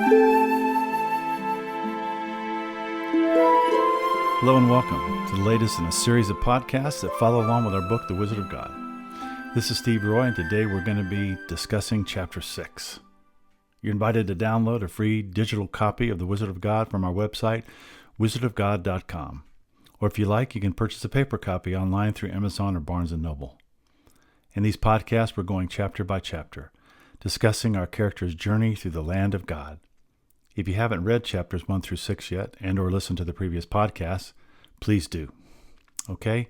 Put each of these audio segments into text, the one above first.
Hello and welcome to the latest in a series of podcasts that follow along with our book, The Wizard of God. This is Steve Roy, and today we're going to be discussing Chapter 6. You're invited to download a free digital copy of The Wizard of God from our website, wizardofgod.com. Or if you like, you can purchase a paper copy online through Amazon or Barnes & Noble. In these podcasts, we're going chapter by chapter, discussing our character's journey through the land of God. If you haven't read chapters 1 through 6 yet and or listened to the previous podcasts, please do. Okay,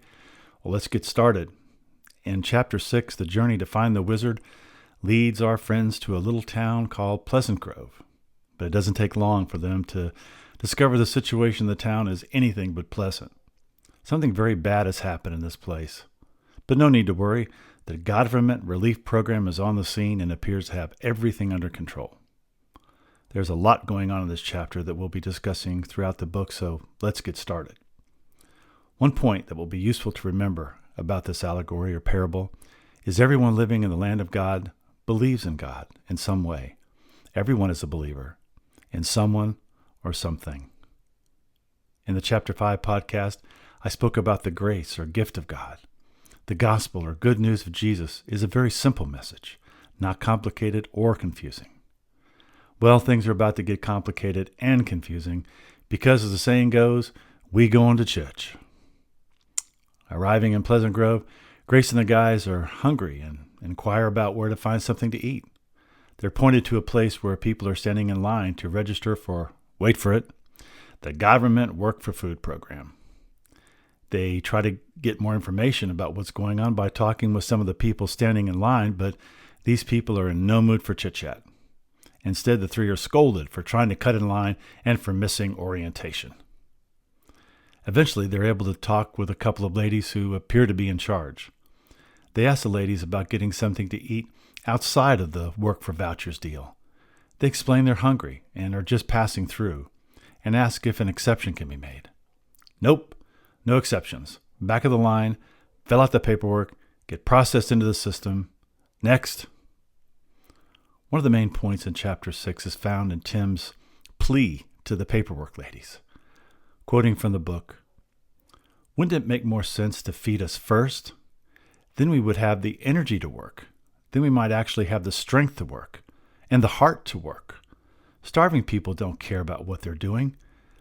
well, let's get started. In Chapter 6, the journey to find the wizard leads our friends to a little town called Pleasant Grove. But it doesn't take long for them to discover the situation in the town is anything but pleasant. Something very bad has happened in this place. But no need to worry. The Government Relief Program is on the scene and appears to have everything under control. There's a lot going on in this chapter that we'll be discussing throughout the book, so let's get started. One point that will be useful to remember about this allegory or parable is everyone living in the land of God believes in God in some way. Everyone is a believer in someone or something. In the Chapter 5 podcast, I spoke about the grace or gift of God. The gospel or good news of Jesus is a very simple message, not complicated or confusing. Well, things are about to get complicated and confusing because, as the saying goes, we going to church. Arriving in Pleasant Grove, Grace and the guys are hungry and inquire about where to find something to eat. They're pointed to a place where people are standing in line to register for, wait for it, the Government Work for Food program. They try to get more information about what's going on by talking with some of the people standing in line, but these people are in no mood for chit-chat. Instead, the three are scolded for trying to cut in line and for missing orientation. Eventually, they're able to talk with a couple of ladies who appear to be in charge. They ask the ladies about getting something to eat outside of the work for vouchers deal. They explain they're hungry and are just passing through and ask if an exception can be made. Nope, no exceptions. Back of the line, fill out the paperwork, get processed into the system. Next. One of the main points in Chapter 6 is found in Tim's plea to the paperwork ladies. Quoting from the book, "Wouldn't it make more sense to feed us first? Then we would have the energy to work. Then we might actually have the strength to work and the heart to work. Starving people don't care about what they're doing.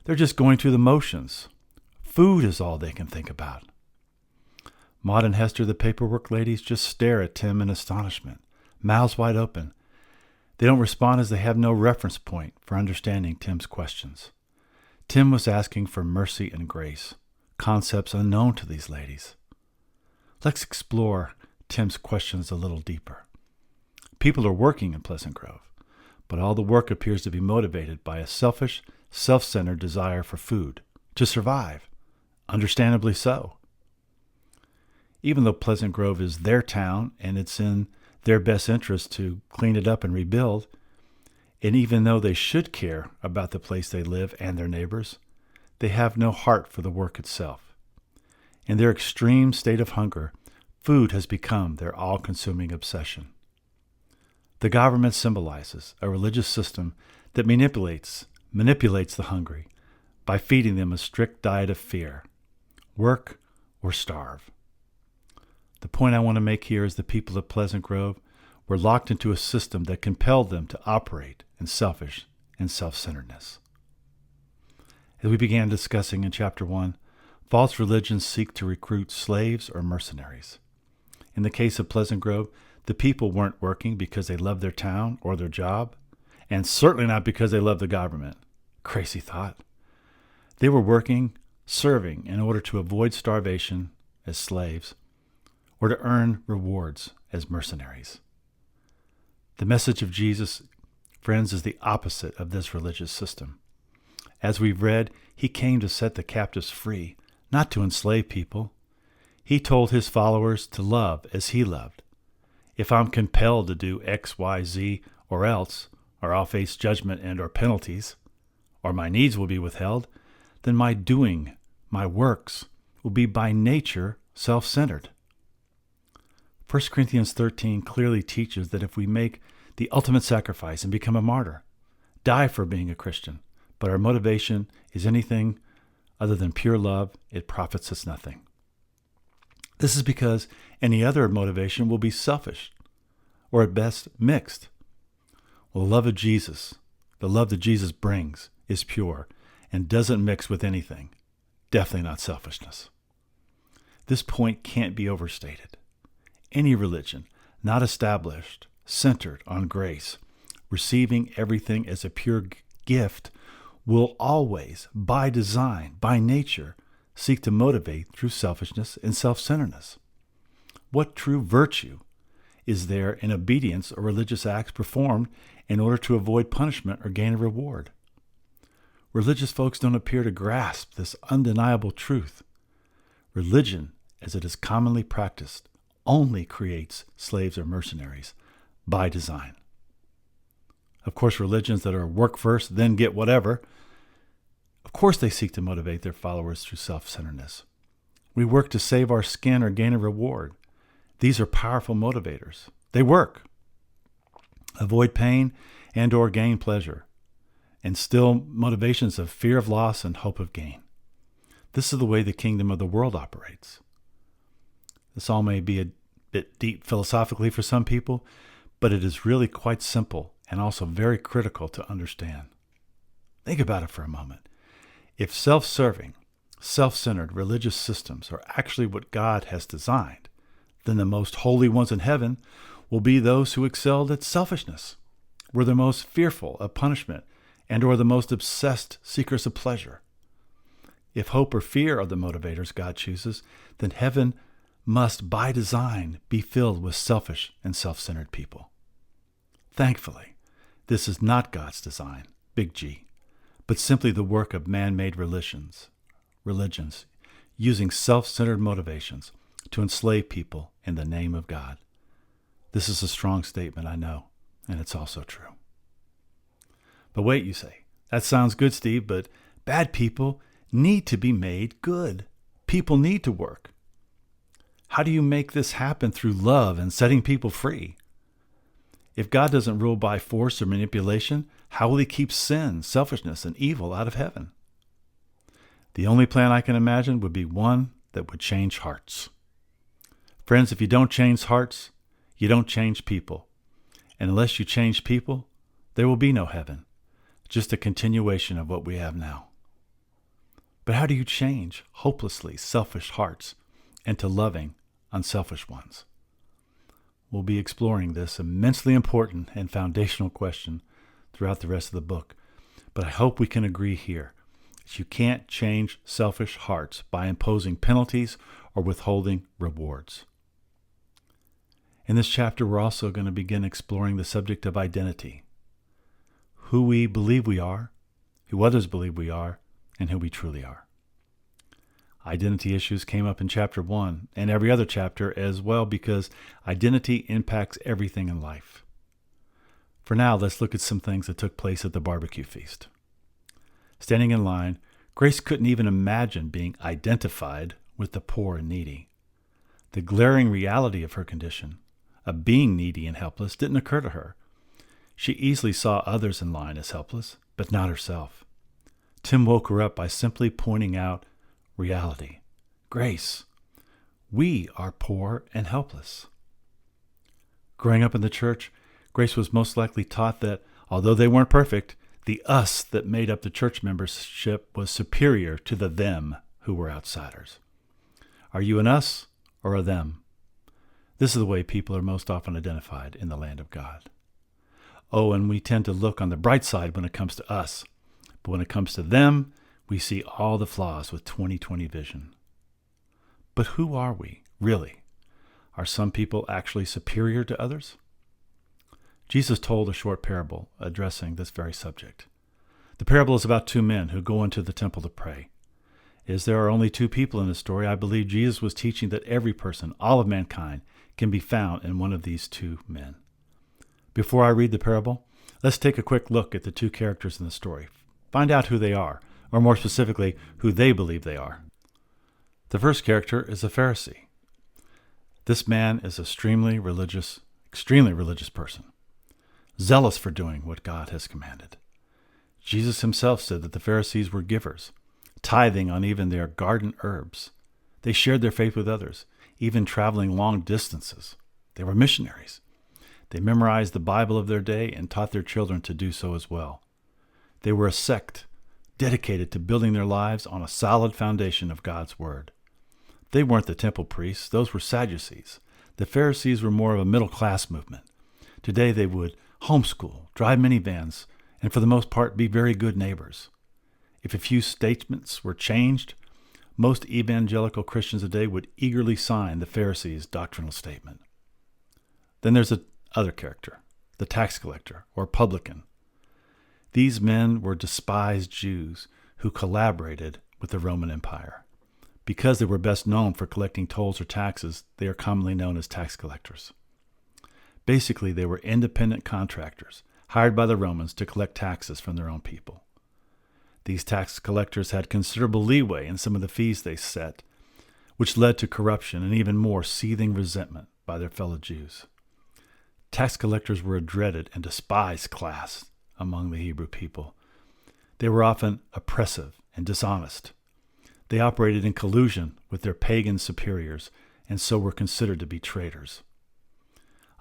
They're just going through the motions. Food is all they can think about." Maud and Hester, the paperwork ladies, just stare at Tim in astonishment, mouths wide open. They don't respond as they have no reference point for understanding Tim's questions. Tim was asking for mercy and grace, concepts unknown to these ladies. Let's explore Tim's questions a little deeper. People are working in Pleasant Grove, but all the work appears to be motivated by a selfish, self-centered desire for food, to survive, understandably so. Even though Pleasant Grove is their town and it's in their best interest to clean it up and rebuild, and even though they should care about the place they live and their neighbors, they have no heart for the work itself. In their extreme state of hunger, food has become their all-consuming obsession. The government symbolizes a religious system that manipulates the hungry by feeding them a strict diet of fear. Work or starve. The point I want to make here is the people of Pleasant Grove were locked into a system that compelled them to operate in selfish and self-centeredness. As we began discussing in Chapter 1, false religions seek to recruit slaves or mercenaries. In the case of Pleasant Grove, the people weren't working because they loved their town or their job, and certainly not because they loved the government. Crazy thought. They were working, serving in order to avoid starvation as slaves, or to earn rewards as mercenaries. The message of Jesus, friends, is the opposite of this religious system. As we've read, he came to set the captives free, not to enslave people. He told his followers to love as he loved. If I'm compelled to do X, Y, Z, or else, or I'll face judgment and or penalties, or my needs will be withheld, then my doing, my works, will be by nature self-centered. 1 Corinthians 13 clearly teaches that if we make the ultimate sacrifice and become a martyr, die for being a Christian, but our motivation is anything other than pure love, it profits us nothing. This is because any other motivation will be selfish, or at best mixed. Well, the love of Jesus, the love that Jesus brings, is pure and doesn't mix with anything. Definitely not selfishness. This point can't be overstated. Any religion not established, centered on grace, receiving everything as a pure gift, will always, by design, by nature, seek to motivate through selfishness and self-centeredness. What true virtue is there in obedience or religious acts performed in order to avoid punishment or gain a reward? Religious folks don't appear to grasp this undeniable truth. Religion, as it is commonly practiced, only creates slaves or mercenaries by design. Of course, religions that are work first, then get whatever, of course they seek to motivate their followers through self-centeredness. We work to save our skin or gain a reward. These are powerful motivators. They work. Avoid pain and or gain pleasure. And still motivations of fear of loss and hope of gain. This is the way the kingdom of the world operates. This all may be a bit deep philosophically for some people, but it is really quite simple and also very critical to understand. Think about it for a moment. If self-serving, self-centered religious systems are actually what God has designed, then the most holy ones in heaven will be those who excelled at selfishness, were the most fearful of punishment, and or the most obsessed seekers of pleasure. If hope or fear are the motivators God chooses, then heaven must, by design, be filled with selfish and self-centered people. Thankfully, this is not God's design, big G, but simply the work of man-made religions using self-centered motivations to enslave people in the name of God. This is a strong statement, I know, and it's also true. But wait, you say, that sounds good, Steve, but bad people need to be made good. People need to work. How do you make this happen through love and setting people free? If God doesn't rule by force or manipulation, how will he keep sin, selfishness, and evil out of heaven? The only plan I can imagine would be one that would change hearts. Friends, if you don't change hearts, you don't change people. And unless you change people, there will be no heaven, just a continuation of what we have now. But how do you change hopelessly selfish hearts into loving, unselfish ones? We'll be exploring this immensely important and foundational question throughout the rest of the book. But I hope we can agree here that you can't change selfish hearts by imposing penalties or withholding rewards. In this chapter, we're also going to begin exploring the subject of identity. Who we believe we are, who others believe we are, and who we truly are. Identity issues came up in chapter 1 and every other chapter as well because identity impacts everything in life. For now, let's look at some things that took place at the barbecue feast. Standing in line, Grace couldn't even imagine being identified with the poor and needy. The glaring reality of her condition, of being needy and helpless, didn't occur to her. She easily saw others in line as helpless, but not herself. Tim woke her up by simply pointing out reality. Grace, we are poor and helpless. Growing up in the church, Grace was most likely taught that, although they weren't perfect, the us that made up the church membership was superior to the them who were outsiders. Are you an us or a them? This is the way people are most often identified in the land of God. Oh, and we tend to look on the bright side when it comes to us, but when it comes to them, we see all the flaws with 20/20 vision. But who are we, really? Are some people actually superior to others? Jesus told a short parable addressing this very subject. The parable is about two men who go into the temple to pray. As there are only two people in the story, I believe Jesus was teaching that every person, all of mankind, can be found in one of these two men. Before I read the parable, let's take a quick look at the two characters in the story. Find out who they are, or more specifically, who they believe they are. The first character is a Pharisee. This man is an extremely religious person, zealous for doing what God has commanded. Jesus himself said that the Pharisees were givers, tithing on even their garden herbs. They shared their faith with others, even traveling long distances. They were missionaries. They memorized the Bible of their day and taught their children to do so as well. They were a sect dedicated to building their lives on a solid foundation of God's Word. They weren't the temple priests. Those were Sadducees. The Pharisees were more of a middle-class movement. Today they would homeschool, drive minivans, and for the most part be very good neighbors. If a few statements were changed, most evangelical Christians today would eagerly sign the Pharisees' doctrinal statement. Then there's another character, the tax collector or publican. These men were despised Jews who collaborated with the Roman Empire. Because they were best known for collecting tolls or taxes, they are commonly known as tax collectors. Basically, they were independent contractors hired by the Romans to collect taxes from their own people. These tax collectors had considerable leeway in some of the fees they set, which led to corruption and even more seething resentment by their fellow Jews. Tax collectors were a dreaded and despised class among the Hebrew people. They were often oppressive and dishonest. They operated in collusion with their pagan superiors and so were considered to be traitors.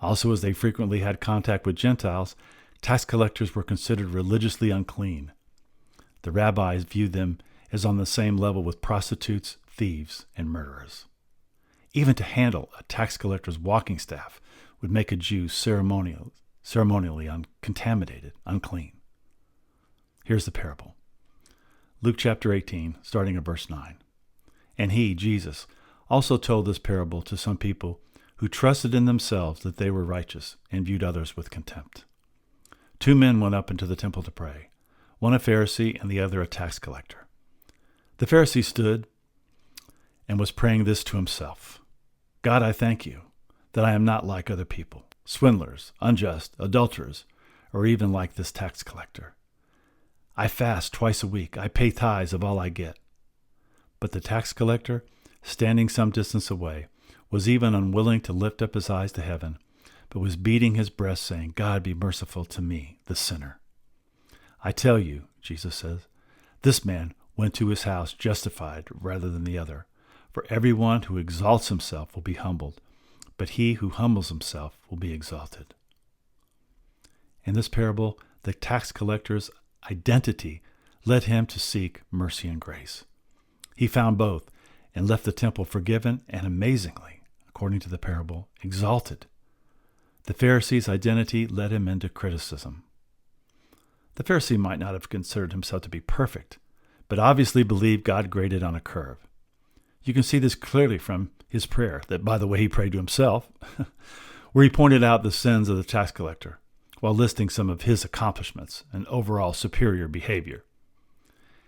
Also, as they frequently had contact with Gentiles, tax collectors were considered religiously unclean. The rabbis viewed them as on the same level with prostitutes, thieves, and murderers. Even to handle a tax collector's walking staff would make a Jew ceremonially contaminated, unclean. Here's the parable. Luke chapter 18, starting at verse 9. And he, Jesus, also told this parable to some people who trusted in themselves that they were righteous and viewed others with contempt. 2 men went up into the temple to pray, one a Pharisee and the other a tax collector. The Pharisee stood and was praying this to himself. God, I thank you that I am not like other people, swindlers, unjust, adulterers, or even like this tax collector. I fast twice a week. I pay tithes of all I get. But the tax collector, standing some distance away, was even unwilling to lift up his eyes to heaven, but was beating his breast, saying, God, be merciful to me, the sinner. I tell you, Jesus says, this man went to his house justified rather than the other. For everyone who exalts himself will be humbled, but he who humbles himself will be exalted. In this parable, the tax collector's identity led him to seek mercy and grace. He found both and left the temple forgiven and, amazingly, according to the parable, exalted. The Pharisee's identity led him into criticism. The Pharisee might not have considered himself to be perfect, but obviously believed God graded on a curve. You can see this clearly from his prayer, that, by the way, he prayed to himself, where he pointed out the sins of the tax collector, while listing some of his accomplishments and overall superior behavior.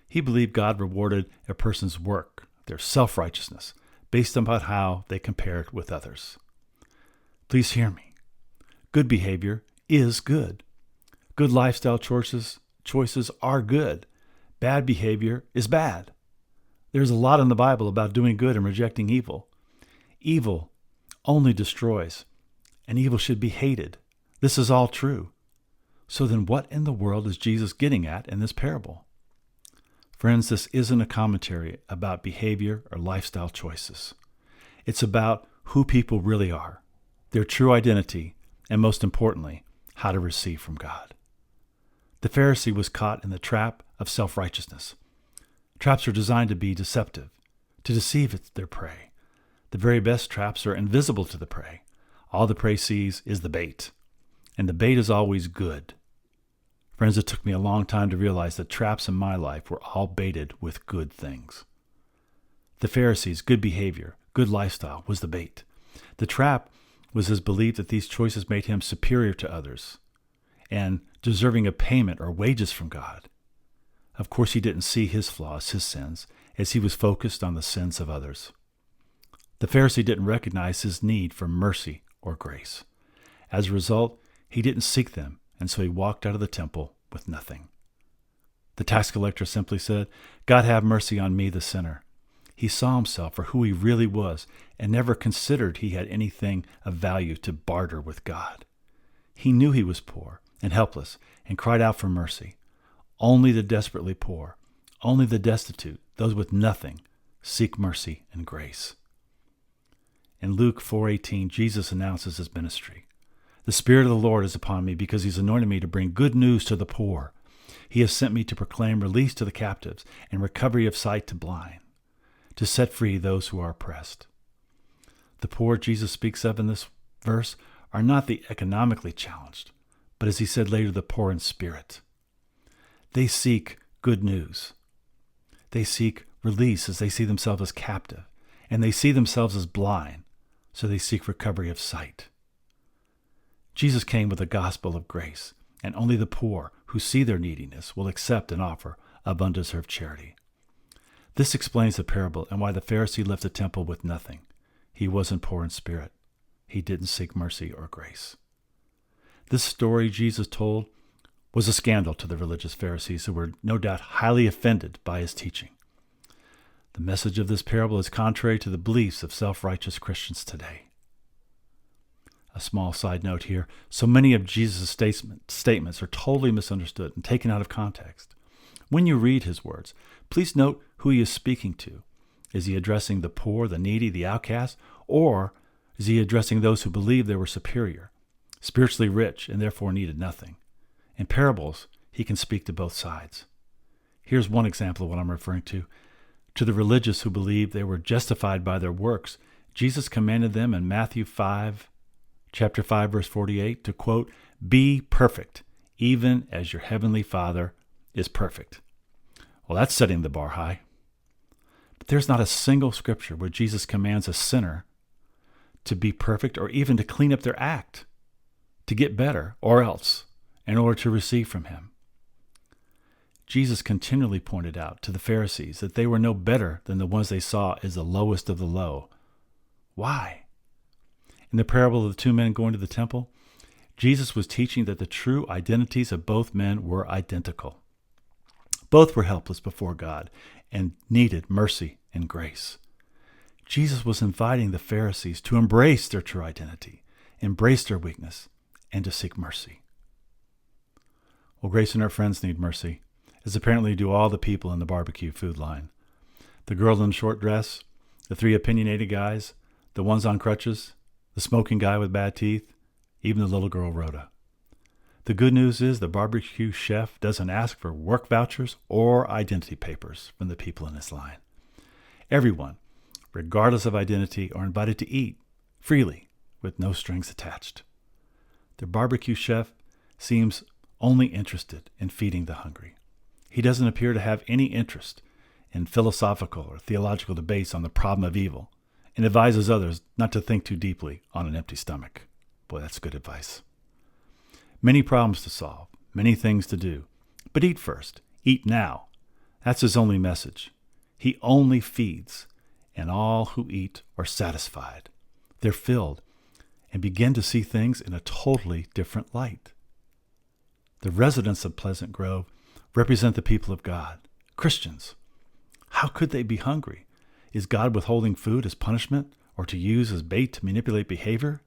He believed God rewarded a person's work, their self-righteousness, based upon how they compared with others. Please hear me. Good behavior is good. Good lifestyle choices are good. Bad behavior is bad. There's a lot in the Bible about doing good and rejecting evil. Evil only destroys, and evil should be hated. This is all true. So then what in the world is Jesus getting at in this parable? Friends, this isn't a commentary about behavior or lifestyle choices. It's about who people really are, their true identity, and most importantly, how to receive from God. The Pharisee was caught in the trap of self-righteousness. Traps are designed to be deceptive, to deceive their prey. The very best traps are invisible to the prey. All the prey sees is the bait, and the bait is always good. Friends, it took me a long time to realize that traps in my life were all baited with good things. The Pharisee's good behavior, good lifestyle was the bait. The trap was his belief that these choices made him superior to others and deserving of payment or wages from God. Of course, he didn't see his flaws, his sins, as he was focused on the sins of others. The Pharisee didn't recognize his need for mercy or grace. As a result, he didn't seek them, and so he walked out of the temple with nothing. The tax collector simply said, God, have mercy on me, the sinner. He saw himself for who he really was and never considered he had anything of value to barter with God. He knew he was poor and helpless and cried out for mercy. Only the desperately poor, only the destitute, those with nothing, seek mercy and grace. In Luke 4:18, Jesus announces his ministry. The Spirit of the Lord is upon me because he's anointed me to bring good news to the poor. He has sent me to proclaim release to the captives and recovery of sight to blind, to set free those who are oppressed. The poor Jesus speaks of in this verse are not the economically challenged, but as he said later, the poor in spirit. They seek good news. They seek release as they see themselves as captive, and they see themselves as blind, so they seek recovery of sight. Jesus came with a gospel of grace, and only the poor who see their neediness will accept and offer of undeserved charity. This explains the parable and why the Pharisee left the temple with nothing. He wasn't poor in spirit. He didn't seek mercy or grace. This story Jesus told was a scandal to the religious Pharisees who were no doubt highly offended by his teaching. The message of this parable is contrary to the beliefs of self-righteous Christians today. A small side note here, so many of Jesus' statements are totally misunderstood and taken out of context. When you read his words, please note who he is speaking to. Is he addressing the poor, the needy, the outcast, or is he addressing those who believed they were superior, spiritually rich, and therefore needed nothing? In parables, he can speak to both sides. Here's one example of what I'm referring to. To the religious who believed they were justified by their works, Jesus commanded them in Matthew 5, chapter 5, verse 48, to quote, "Be perfect, even as your heavenly Father is perfect." Well, that's setting the bar high. But there's not a single scripture where Jesus commands a sinner to be perfect or even to clean up their act, to get better or else, in order to receive from him. Jesus continually pointed out to the Pharisees that they were no better than the ones they saw as the lowest of the low. Why? In the parable of the two men going to the temple, Jesus was teaching that the true identities of both men were identical. Both were helpless before God and needed mercy and grace. Jesus was inviting the Pharisees to embrace their true identity, embrace their weakness, and to seek mercy. Well, Grace and her friends need mercy, as apparently do all the people in the barbecue food line. The girl in the short dress, the three opinionated guys, the ones on crutches, the smoking guy with bad teeth, even the little girl Rhoda. The good news is the barbecue chef doesn't ask for work vouchers or identity papers from the people in this line. Everyone, regardless of identity, are invited to eat freely with no strings attached. The barbecue chef seems only interested in feeding the hungry. He doesn't appear to have any interest in philosophical or theological debates on the problem of evil, and advises others not to think too deeply on an empty stomach. Boy, that's good advice. Many problems to solve, many things to do, but eat first, eat now. That's his only message. He only feeds, and all who eat are satisfied. They're filled and begin to see things in a totally different light. The residents of Pleasant Grove represent the people of God, Christians. How could they be hungry? Is God withholding food as punishment or to use as bait to manipulate behavior?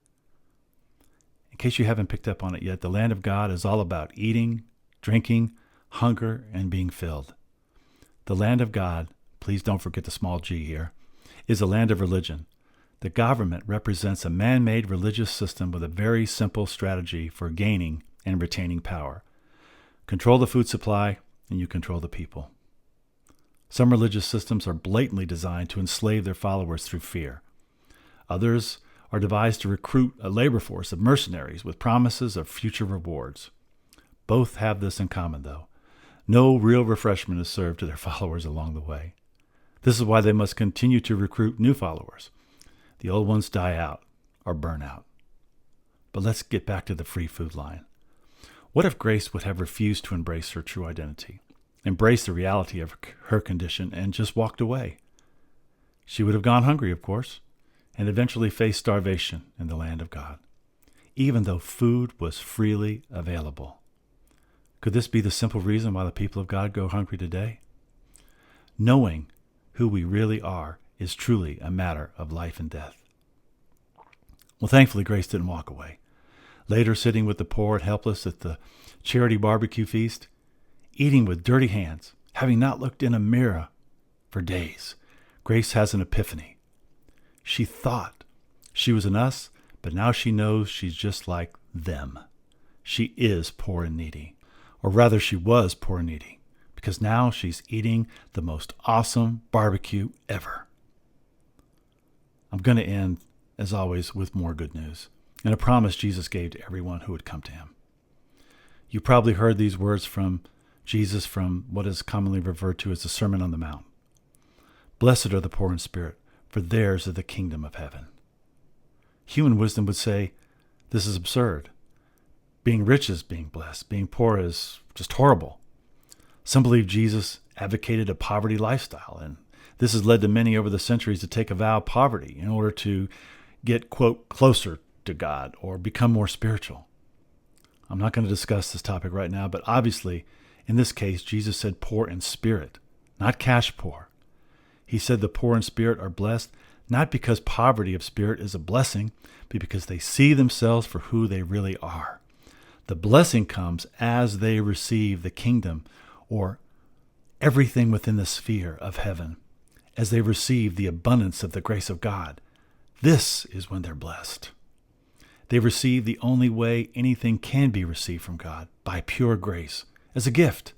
In case you haven't picked up on it yet, the land of God is all about eating, drinking, hunger, and being filled. The land of God, please don't forget the small g here, is a land of religion. The government represents a man-made religious system with a very simple strategy for gaining and retaining power. Control the food supply, and you control the people. Some religious systems are blatantly designed to enslave their followers through fear. Others are devised to recruit a labor force of mercenaries with promises of future rewards. Both have this in common, though. No real refreshment is served to their followers along the way. This is why they must continue to recruit new followers. The old ones die out or burn out. But let's get back to the free food line. What if Grace would have refused to embrace her true identity, embrace the reality of her condition, and just walked away? She would have gone hungry, of course, and eventually faced starvation in the land of God, even though food was freely available. Could this be the simple reason why the people of God go hungry today? Knowing who we really are is truly a matter of life and death. Well, thankfully, Grace didn't walk away. Later, sitting with the poor and helpless at the charity barbecue feast, eating with dirty hands, having not looked in a mirror for days, Grace has an epiphany. She thought she was an us, but now she knows she's just like them. She is poor and needy. Or rather, she was poor and needy, because now she's eating the most awesome barbecue ever. I'm going to end, as always, with more good news and a promise Jesus gave to everyone who would come to him. You probably heard these words from Jesus from what is commonly referred to as the Sermon on the Mount. Blessed are the poor in spirit, for theirs is the kingdom of heaven. Human wisdom would say, this is absurd. Being rich is being blessed. Being poor is just horrible. Some believe Jesus advocated a poverty lifestyle, and this has led to many over the centuries to take a vow of poverty in order to get, quote, closer to God or become more spiritual. I'm not going to discuss this topic right now, but obviously, in this case, Jesus said poor in spirit, not cash poor. He said the poor in spirit are blessed, not because poverty of spirit is a blessing, but because they see themselves for who they really are. The blessing comes as they receive the kingdom or everything within the sphere of heaven, as they receive the abundance of the grace of God. This is when they're blessed. They receive the only way anything can be received from God, by pure grace, as a gift,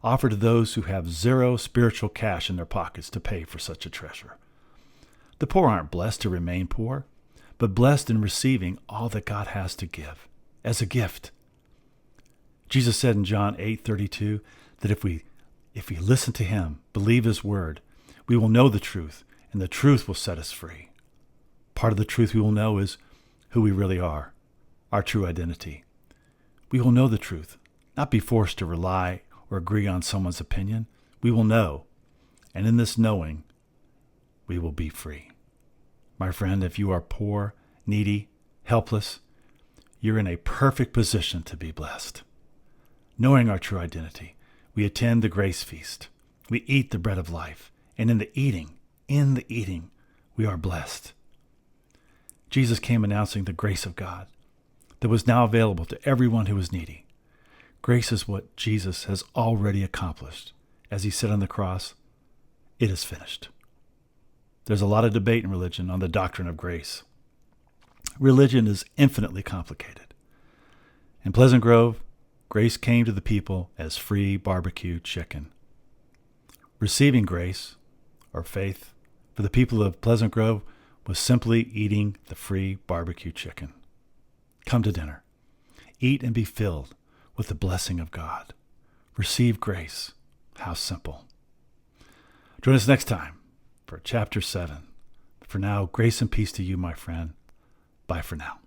offered to those who have zero spiritual cash in their pockets to pay for such a treasure. The poor aren't blessed to remain poor, but blessed in receiving all that God has to give, as a gift. Jesus said in John 8:32 that if we listen to him, believe his word, we will know the truth, and the truth will set us free. Part of the truth we will know is who we really are, our true identity. We will know the truth, not be forced to rely or agree on someone's opinion. We will know, and in this knowing, we will be free. My friend, if you are poor, needy, helpless, you're in a perfect position to be blessed. Knowing our true identity, we attend the grace feast. We eat the bread of life, and in the eating, we are blessed. Jesus came announcing the grace of God that was now available to everyone who was needy. Grace is what Jesus has already accomplished. As he said on the cross, it is finished. There's a lot of debate in religion on the doctrine of grace. Religion is infinitely complicated. In Pleasant Grove, grace came to the people as free barbecue chicken. Receiving grace, or faith, for the people of Pleasant Grove was simply eating the free barbecue chicken. Come to dinner. Eat and be filled with the blessing of God. Receive grace. How simple. Join us next time for Chapter 7. For now, grace and peace to you, my friend. Bye for now.